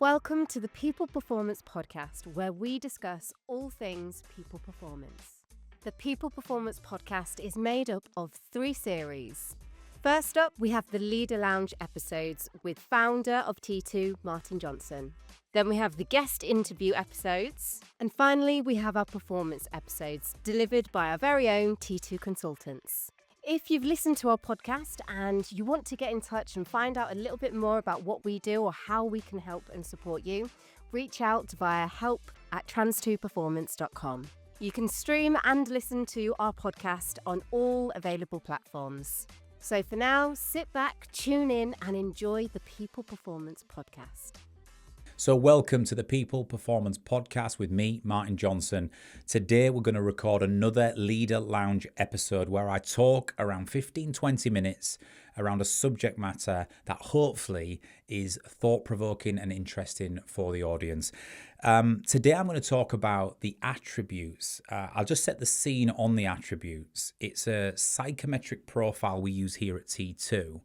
Welcome to the People Performance Podcast, where we discuss all things people performance. The People Performance Podcast is made up of 3 series. First up, we have the Leader Lounge episodes with founder of T2, Martin Johnson. Then we have the guest interview episodes. And finally, we have our performance episodes delivered by our very own T2 consultants. If you've listened to our podcast and you want to get in touch and find out a little bit more about what we do or how we can help and support you, reach out via help@trans2performance.com. You can stream and listen to our podcast on all available platforms. So for now, sit back, tune in and enjoy the People Performance Podcast. So welcome to the People Performance Podcast with me, Martin Johnson. Today we're going to record another Leader Lounge episode where I talk around 15-20 minutes around a subject matter that hopefully is thought-provoking and interesting for the audience. Today I'm going to talk about the attributes. I'll just set the scene on the attributes. It's a psychometric profile we use here at T2,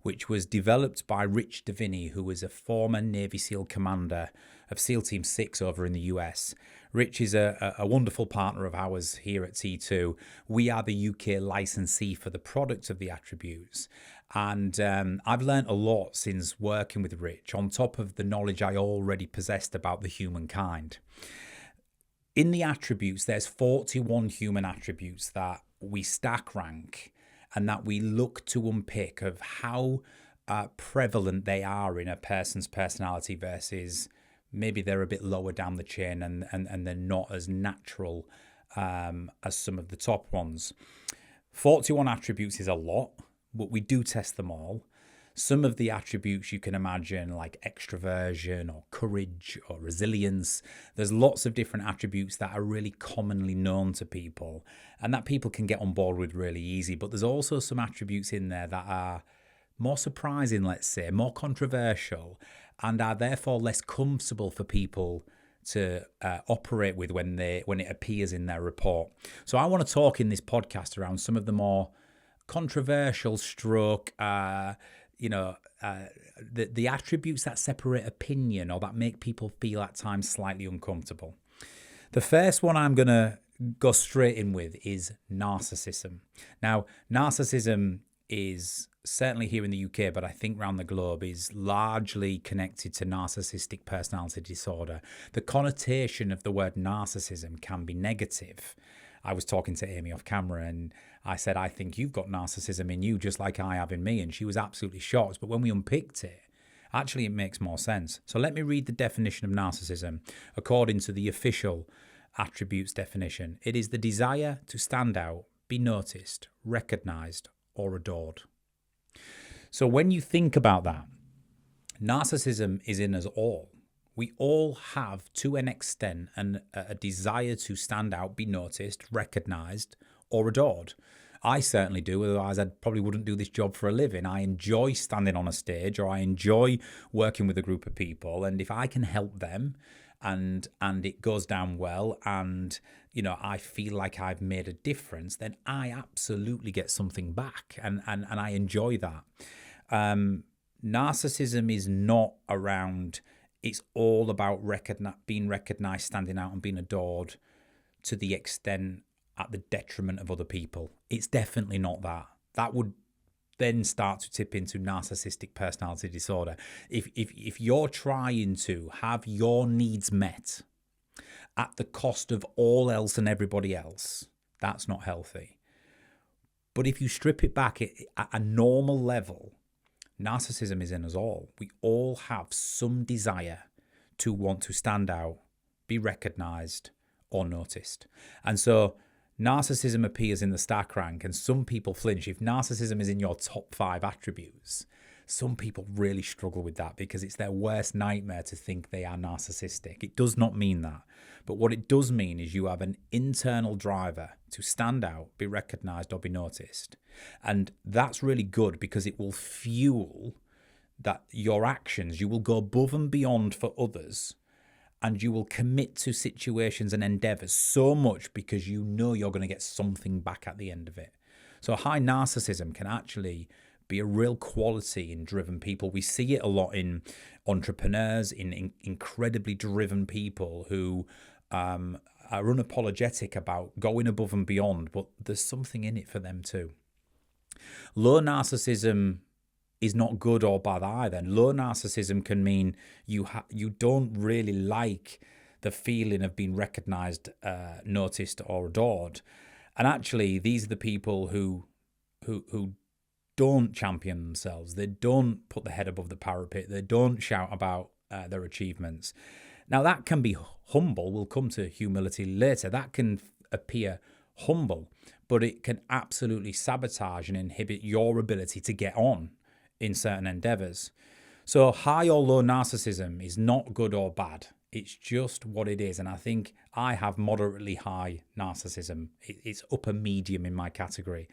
which was developed by Rich Diviney, who was a former Navy SEAL commander of SEAL Team 6 over in the US. Rich is a wonderful partner of ours here at T2. We are the UK licensee for the product of the attributes. And I've learned a lot since working with Rich, on top of the knowledge I already possessed about the humankind. In the attributes, there's 41 human attributes that we stack rank and that we look to unpick of how prevalent they are in a person's personality versus maybe they're a bit lower down the chain and they're not as natural as some of the top ones. 41 attributes is a lot, but we do test them all. Some of the attributes you can imagine, like extroversion or courage or resilience. There's lots of different attributes that are really commonly known to people and that people can get on board with really easy. But there's also some attributes in there that are more surprising, let's say, more controversial, and are therefore less comfortable for people to operate with when it appears in their report. So I want to talk in this podcast around some of the more controversial the attributes that separate opinion or that make people feel at times slightly uncomfortable. The first one I'm going to go straight in with is narcissism. Now, narcissism is certainly here in the UK, but I think around the globe is largely connected to narcissistic personality disorder. The connotation of the word narcissism can be negative. I was talking to Amy off camera and I said, I think you've got narcissism in you just like I have in me. And she was absolutely shocked. But when we unpicked it, actually it makes more sense. So let me read the definition of narcissism according to the official attributes definition. It is the desire to stand out, be noticed, recognized, or adored. So when you think about that, narcissism is in us all. We all have, to an extent, a desire to stand out, be noticed, recognised, or adored. I certainly do, otherwise I probably wouldn't do this job for a living. I enjoy standing on a stage, or I enjoy working with a group of people, and if I can help them and it goes down well and I feel like I've made a difference, then I absolutely get something back, and I enjoy that. Narcissism is not around... It's all about being recognised, standing out and being adored to the extent at the detriment of other people. It's definitely not that. That would then start to tip into narcissistic personality disorder. If you're trying to have your needs met at the cost of all else and everybody else, that's not healthy. But if you strip it back at a normal level, narcissism is in us all. We all have some desire to want to stand out, be recognised, or noticed. And so narcissism appears in the stack rank, and some people flinch. If narcissism is in your top 5 attributes, some people really struggle with that because it's their worst nightmare to think they are narcissistic. It does not mean that. But what it does mean is you have an internal driver to stand out, be recognised, or be noticed. And that's really good because it will fuel that your actions. You will go above and beyond for others, and you will commit to situations and endeavours so much because you know you're going to get something back at the end of it. So high narcissism can actually be a real quality in driven people. We see it a lot in entrepreneurs, in incredibly driven people who are unapologetic about going above and beyond, but there's something in it for them too. Low narcissism is not good or bad either. Low narcissism can mean you don't really like the feeling of being recognized, noticed, or adored. And actually, these are the people who don't champion themselves. They don't put their head above the parapet. They don't shout about their achievements. Now, that can be humble. We'll come to humility later. That can appear humble, but it can absolutely sabotage and inhibit your ability to get on in certain endeavors. So high or low narcissism is not good or bad. It's just what it is. And I think I have moderately high narcissism. It's upper medium in my category,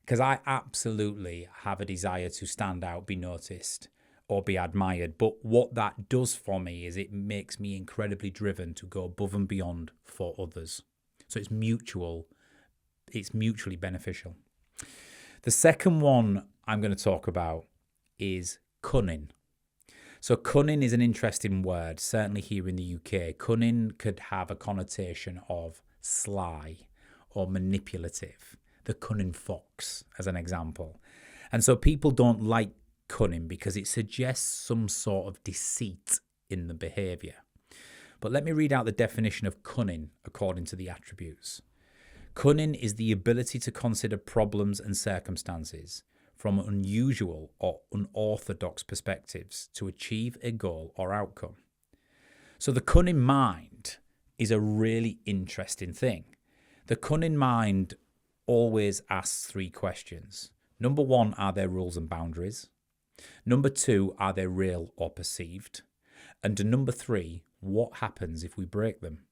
because I absolutely have a desire to stand out, be noticed, or be admired. But what that does for me is it makes me incredibly driven to go above and beyond for others. So it's mutual. It's mutually beneficial. The second one I'm going to talk about is cunning. So cunning is an interesting word, certainly here in the UK. Cunning could have a connotation of sly or manipulative. The cunning fox, as an example. And so people don't like cunning because it suggests some sort of deceit in the behaviour. But let me read out the definition of cunning according to the attributes. Cunning is the ability to consider problems and circumstances from unusual or unorthodox perspectives to achieve a goal or outcome. So the cunning mind is a really interesting thing. The cunning mind always asks 3 questions. Number 1, are there rules and boundaries? Number 2, are they real or perceived? And number 3, what happens if we break them?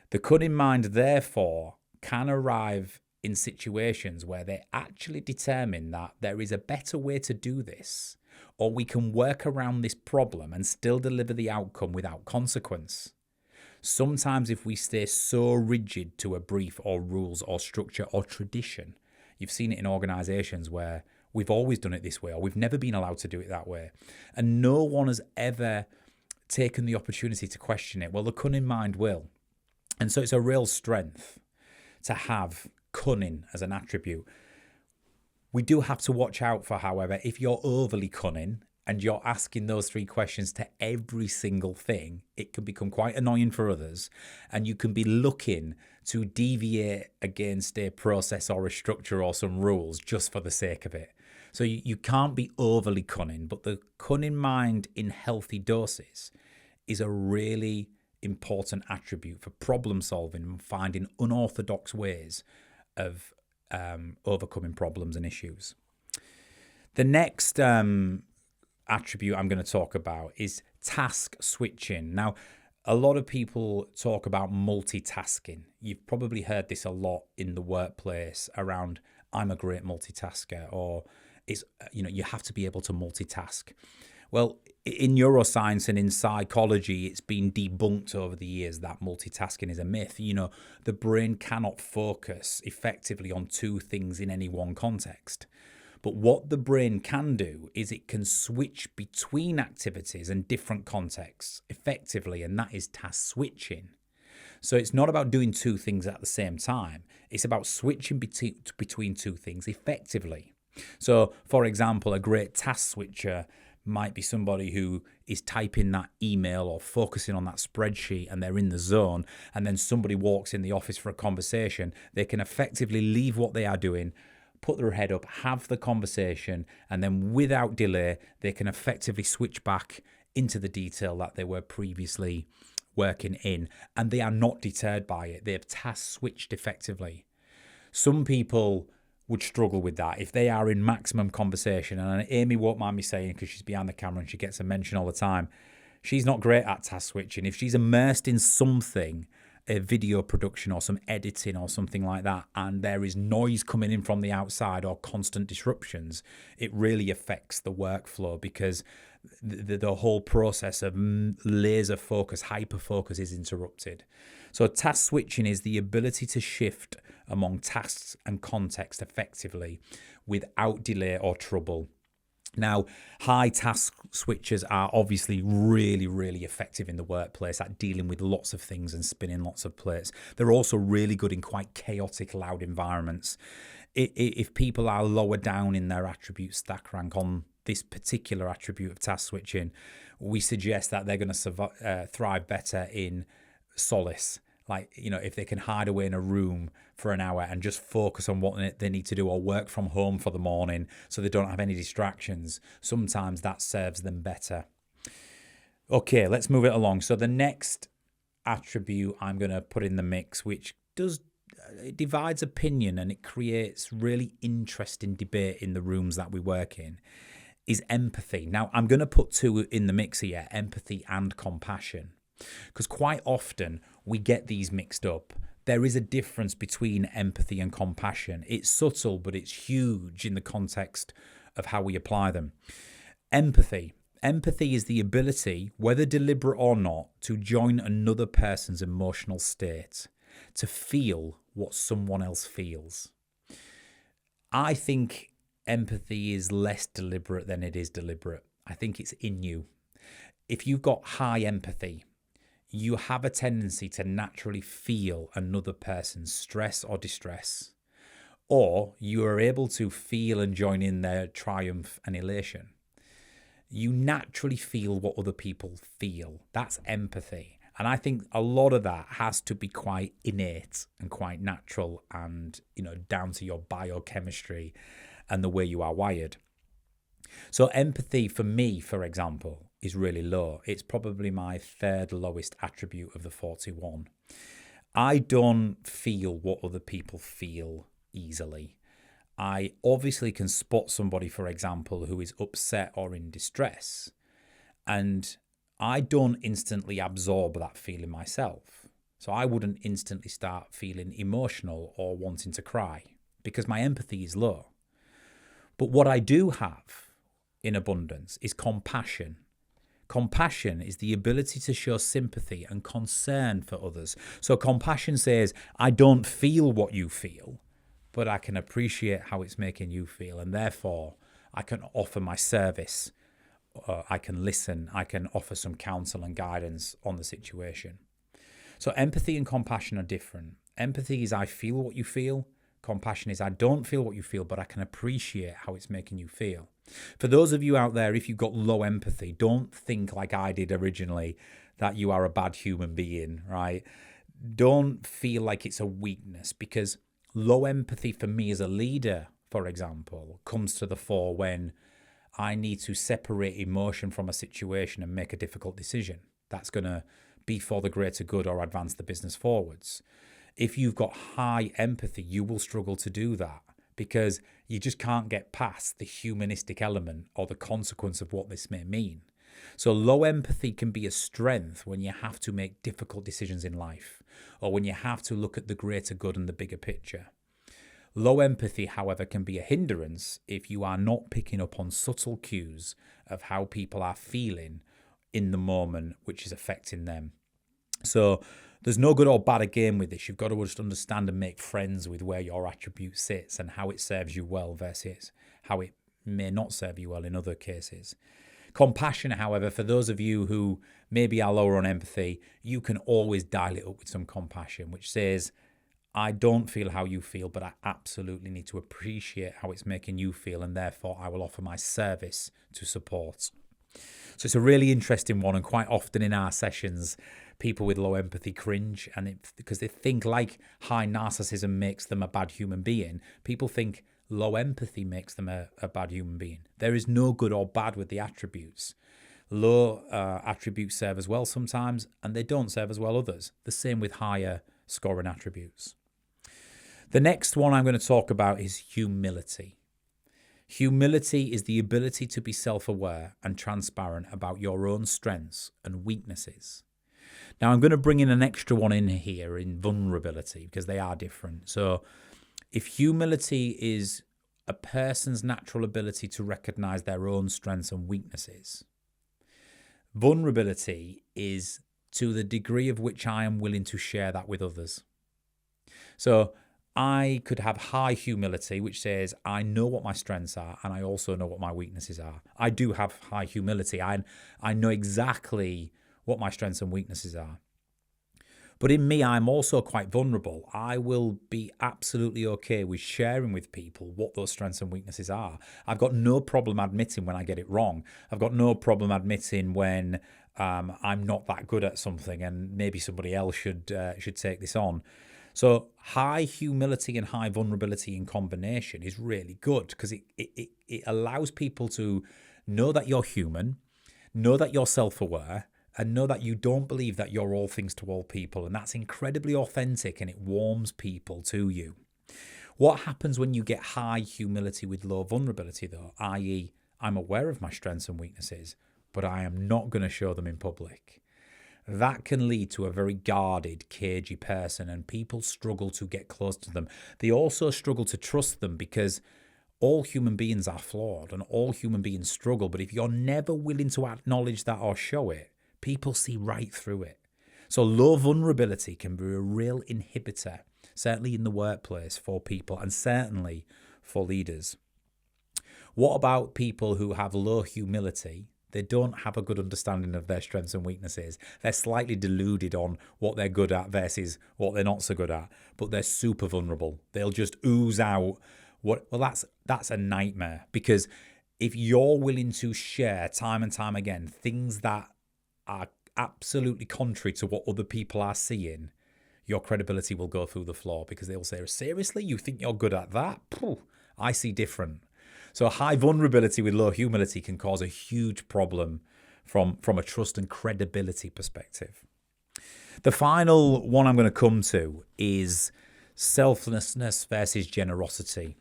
The cunning mind, therefore, can arrive in situations where they actually determine that there is a better way to do this, or we can work around this problem and still deliver the outcome without consequence. Sometimes if we stay so rigid to a brief or rules or structure or tradition, you've seen it in organisations where we've always done it this way or we've never been allowed to do it that way, and no one has ever taken the opportunity to question it. Well, the cunning mind will. And so it's a real strength to have cunning as an attribute. We do have to watch out for, however, if you're overly cunning and you're asking those 3 questions to every single thing, it can become quite annoying for others, and you can be looking to deviate against a process or a structure or some rules just for the sake of it. So you can't be overly cunning, but the cunning mind in healthy doses is a really important attribute for problem solving and finding unorthodox ways of overcoming problems and issues. The next attribute I'm going to talk about is task switching. Now, a lot of people talk about multitasking. You've probably heard this a lot in the workplace around, I'm a great multitasker, or it's, you have to be able to multitask. Well, in neuroscience and in psychology, it's been debunked over the years that multitasking is a myth. The brain cannot focus effectively on 2 things in any one context. But what the brain can do is it can switch between activities and different contexts effectively, and that is task switching. So it's not about doing 2 things at the same time. It's about switching between 2 things effectively. So, for example, a great task switcher might be somebody who is typing that email or focusing on that spreadsheet and they're in the zone, and then somebody walks in the office for a conversation. They can effectively leave what they are doing, put their head up, have the conversation, and then without delay, they can effectively switch back into the detail that they were previously working in, and they are not deterred by it. They have task switched effectively. Some people would struggle with that if they are in maximum conversation, and Amy won't mind me saying, because she's behind the camera and she gets a mention all the time, she's not great at task switching. If she's immersed in something, a video production or some editing or something like that, and there is noise coming in from the outside or constant disruptions, it really affects the workflow, because the whole process of laser focus, hyper focus is interrupted. So task switching is the ability to shift among tasks and context effectively without delay or trouble. Now, high task switchers are obviously really, really effective in the workplace at dealing with lots of things and spinning lots of plates. They're also really good in quite chaotic, loud environments. If people are lower down in their attribute stack rank on this particular attribute of task switching, we suggest that they're going to thrive better in solace. Like, if they can hide away in a room for an hour and just focus on what they need to do, or work from home for the morning so they don't have any distractions, sometimes that serves them better. Okay, let's move it along. So the next attribute I'm going to put in the mix, which it divides opinion and it creates really interesting debate in the rooms that we work in, is empathy. Now, I'm going to put two in the mix here, empathy and compassion, because quite often we get these mixed up. There is a difference between empathy and compassion. It's subtle, but it's huge in the context of how we apply them. Empathy is the ability, whether deliberate or not, to join another person's emotional state, to feel what someone else feels. I think empathy is less deliberate than it is deliberate. I think it's in you. If you've got high empathy, you have a tendency to naturally feel another person's stress or distress, or you are able to feel and join in their triumph and elation. You naturally feel what other people feel. That's empathy. And I think a lot of that has to be quite innate and quite natural and, down to your biochemistry and the way you are wired. So empathy for me, for example, is really low. It's probably my third lowest attribute of the 41. I don't feel what other people feel easily. I obviously can spot somebody, for example, who is upset or in distress, and I don't instantly absorb that feeling myself. So I wouldn't instantly start feeling emotional or wanting to cry because my empathy is low. But what I do have in abundance is compassion. Compassion is the ability to show sympathy and concern for others. So compassion says, I don't feel what you feel, but I can appreciate how it's making you feel. And therefore, I can offer my service. I can listen. I can offer some counsel and guidance on the situation. So empathy and compassion are different. Empathy is I feel what you feel. Compassion is I don't feel what you feel, but I can appreciate how it's making you feel. For those of you out there, if you've got low empathy, don't think like I did originally that you are a bad human being, right? Don't feel like it's a weakness, because low empathy for me as a leader, for example, comes to the fore when I need to separate emotion from a situation and make a difficult decision that's going to be for the greater good or advance the business forwards. If you've got high empathy, you will struggle to do that because you just can't get past the humanistic element or the consequence of what this may mean. So low empathy can be a strength when you have to make difficult decisions in life, or when you have to look at the greater good and the bigger picture. Low empathy, however, can be a hindrance if you are not picking up on subtle cues of how people are feeling in the moment, which is affecting them. So there's no good or bad a game with this. You've got to just understand and make friends with where your attribute sits and how it serves you well versus how it may not serve you well in other cases. Compassion, however, for those of you who maybe are lower on empathy, you can always dial it up with some compassion, which says, I don't feel how you feel, but I absolutely need to appreciate how it's making you feel, and therefore I will offer my service to support. So it's a really interesting one, and quite often in our sessions, people with low empathy cringe, and because they think like high narcissism makes them a bad human being, people think low empathy makes them a bad human being. There is no good or bad with the attributes. Low attributes serve as well sometimes, and they don't serve as well others. The same with higher scoring attributes. The next one I'm going to talk about is humility. Humility is the ability to be self-aware and transparent about your own strengths and weaknesses. Now, I'm going to bring in an extra one in here in vulnerability because they are different. So if humility is a person's natural ability to recognize their own strengths and weaknesses, vulnerability is to the degree of which I am willing to share that with others. So I could have high humility, which says I know what my strengths are and I also know what my weaknesses are. I do have high humility. I know exactly what my strengths and weaknesses are. But in me, I'm also quite vulnerable. I will be absolutely okay with sharing with people what those strengths and weaknesses are. I've got no problem admitting when I get it wrong. I've got no problem admitting when I'm not that good at something and maybe somebody else should take this on. So high humility and high vulnerability in combination is really good because it allows people to know that you're human, know that you're self-aware, and know that you don't believe that you're all things to all people. And that's incredibly authentic and it warms people to you. What happens when you get high humility with low vulnerability, though, i.e., I'm aware of my strengths and weaknesses, but I am not going to show them in public? That can lead to a very guarded, cagey person, and people struggle to get close to them. They also struggle to trust them because all human beings are flawed and all human beings struggle. But if you're never willing to acknowledge that or show it, people see right through it. So low vulnerability can be a real inhibitor, certainly in the workplace for people and certainly for leaders. What about people who have low humility? They don't have a good understanding of their strengths and weaknesses. They're slightly deluded on what they're good at versus what they're not so good at, but they're super vulnerable. They'll just ooze out that's a nightmare, because if you're willing to share time and time again things that are absolutely contrary to what other people are seeing, your credibility will go through the floor because they'll say, seriously, you think you're good at that? Pooh, I see different. So high vulnerability with low humility can cause a huge problem from a trust and credibility perspective. The final one I'm going to come to is selflessness versus generosity.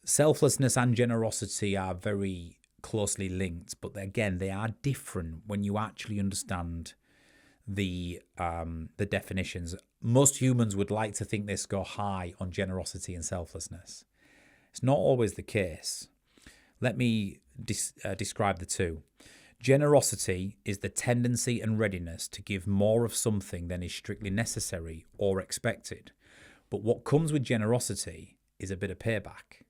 Selflessness and generosity are very closely linked, but again, they are different when you actually understand the definitions. Most humans would like to think they score high on generosity and selflessness. It's not always the case. Let me describe the two. Generosity is the tendency and readiness to give more of something than is strictly necessary or expected. But what comes with generosity is a bit of payback.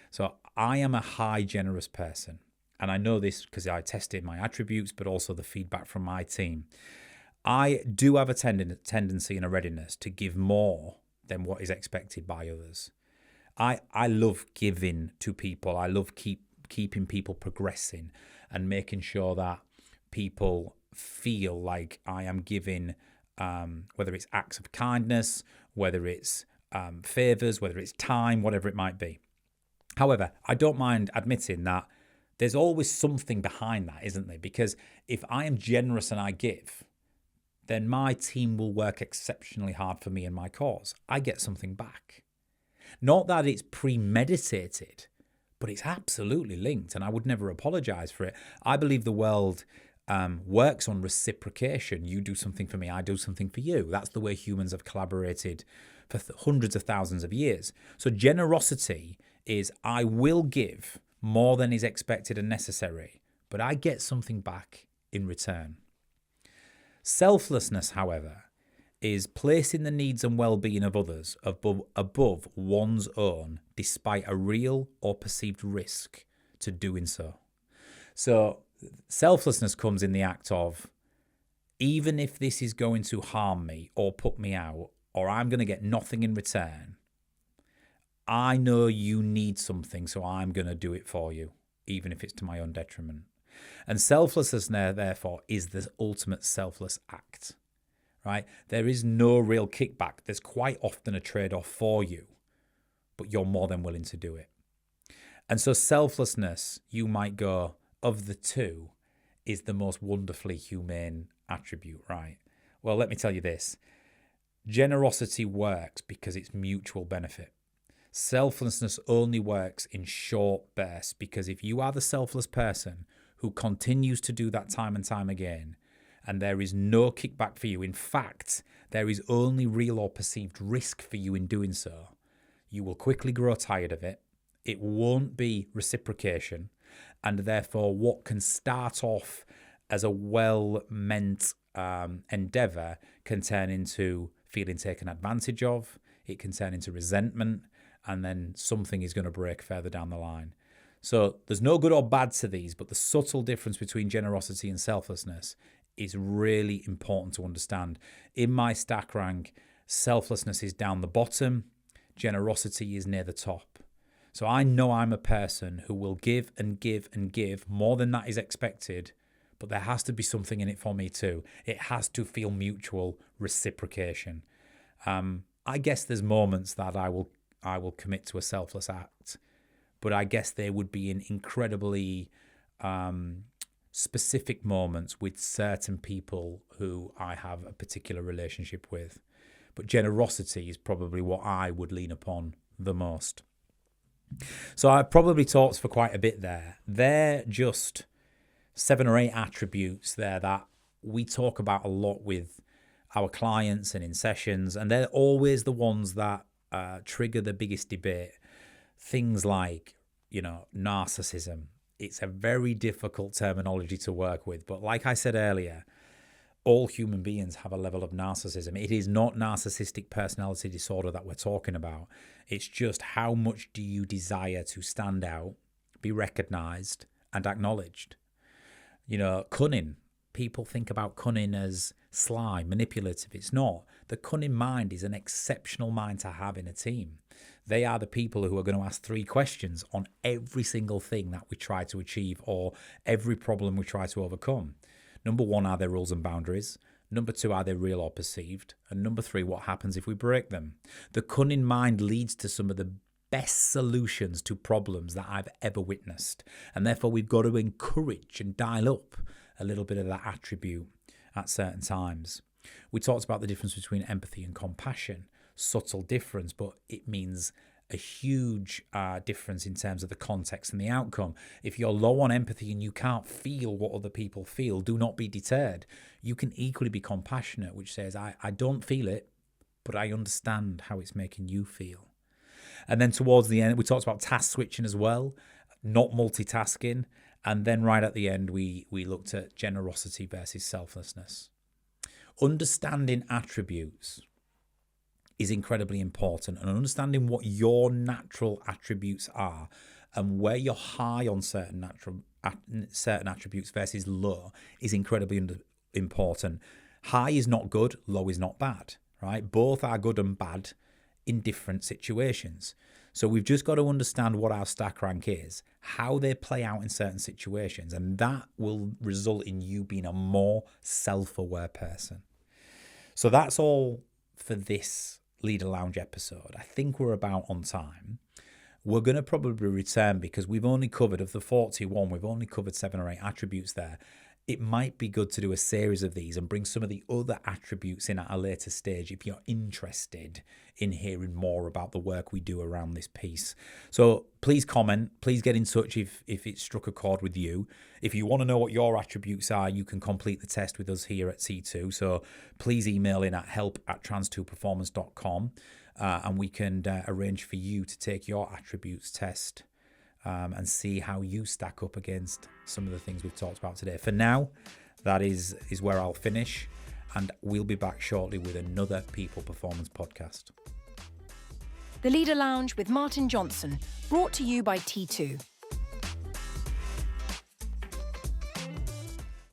So I am a high generous person. And I know this because I tested my attributes, but also the feedback from my team. I do have a tendency and a readiness to give more than what is expected by others. I love giving to people. I love keeping people progressing and making sure that people feel like I am giving, whether it's acts of kindness, whether it's favors, whether it's time, whatever it might be. However, I don't mind admitting that there's always something behind that, isn't there? Because if I am generous and I give, then my team will work exceptionally hard for me and my cause. I get something back. Not that it's premeditated, but it's absolutely linked, and I would never apologize for it. I believe the world works on reciprocation. You do something for me, I do something for you. That's the way humans have collaborated for hundreds of thousands of years. So generosity is I will give more than is expected and necessary, but I get something back in return. Selflessness, however, is placing the needs and well-being of others above one's own, despite a real or perceived risk to doing so. So selflessness comes in the act of, even if this is going to harm me or put me out, or I'm going to get nothing in return, I know you need something, so I'm going to do it for you, even if it's to my own detriment. And selflessness, therefore, is the ultimate selfless act, right? There is no real kickback. There's quite often a trade-off for you, but you're more than willing to do it. And so selflessness, you might go, of the two, is the most wonderfully humane attribute, right? Well, let me tell you this. Generosity works because it's mutual benefit. Selflessness only works in short bursts, because if you are the selfless person who continues to do that time and time again, and there is no kickback for you, in fact, there is only real or perceived risk for you in doing so, you will quickly grow tired of it. It won't be reciprocation, and therefore what can start off as a well-meant endeavor can turn into feeling taken advantage of. it can turn into resentment, and then something is going to break further down the line. So there's no good or bad to these, but the subtle difference between generosity and selflessness is really important to understand. In my stack rank, selflessness is down the bottom, generosity is near the top. So I know I'm a person who will give and give and give more than that is expected, but there has to be something in it for me too. It has to feel mutual reciprocation. I guess there's moments that I will commit to a selfless act, but I guess they would be in incredibly specific moments with certain people who I have a particular relationship with. But generosity is probably what I would lean upon the most. So I've probably talked for quite a bit there. They're just 7 or 8 attributes there that we talk about a lot with our clients and in sessions, and they're always the ones that trigger the biggest debate. Things like, narcissism. It's a very difficult terminology to work with, but like I said earlier, all human beings have a level of narcissism. It is not narcissistic personality disorder that we're talking about. It's just how much do you desire to stand out, be recognized, and acknowledged. Cunning. People think about cunning as sly, manipulative. It's not. The cunning mind is an exceptional mind to have in a team. They are the people who are going to ask 3 questions on every single thing that we try to achieve or every problem we try to overcome. Number 1, are there rules and boundaries? Number 2, are they real or perceived? And number 3, what happens if we break them? The cunning mind leads to some of the best solutions to problems that I've ever witnessed. And therefore, we've got to encourage and dial up a little bit of that attribute at certain times. We talked about the difference between empathy and compassion. Subtle difference, but it means a huge difference in terms of the context and the outcome. If you're low on empathy and you can't feel what other people feel, do not be deterred. You can equally be compassionate, which says, I don't feel it, but I understand how it's making you feel. And then towards the end, we talked about task switching as well, not multitasking. And then right at the end, we looked at generosity versus selflessness. Understanding attributes is incredibly important, and understanding what your natural attributes are and where you're high on certain attributes versus low is incredibly important. High is not good, low is not bad, right? Both are good and bad in different situations. So we've just got to understand what our stack rank is, how they play out in certain situations, and that will result in you being a more self-aware person. So that's all for this Leader Lounge episode. I think we're about on time. We're going to probably return because we've only covered, of the 41, we've only covered 7 or 8 attributes there. It might be good to do a series of these and bring some of the other attributes in at a later stage if you're interested in hearing more about the work we do around this piece. So please comment, please get in touch if it struck a chord with you. If you want to know what your attributes are, you can complete the test with us here at C2. So please email in at help@trans2performance.com and we can arrange for you to take your attributes test and see how you stack up against some of the things we've talked about today. For now, that is where I'll finish, and we'll be back shortly with another People Performance podcast. The Leader Lounge with Martin Johnson, brought to you by T2.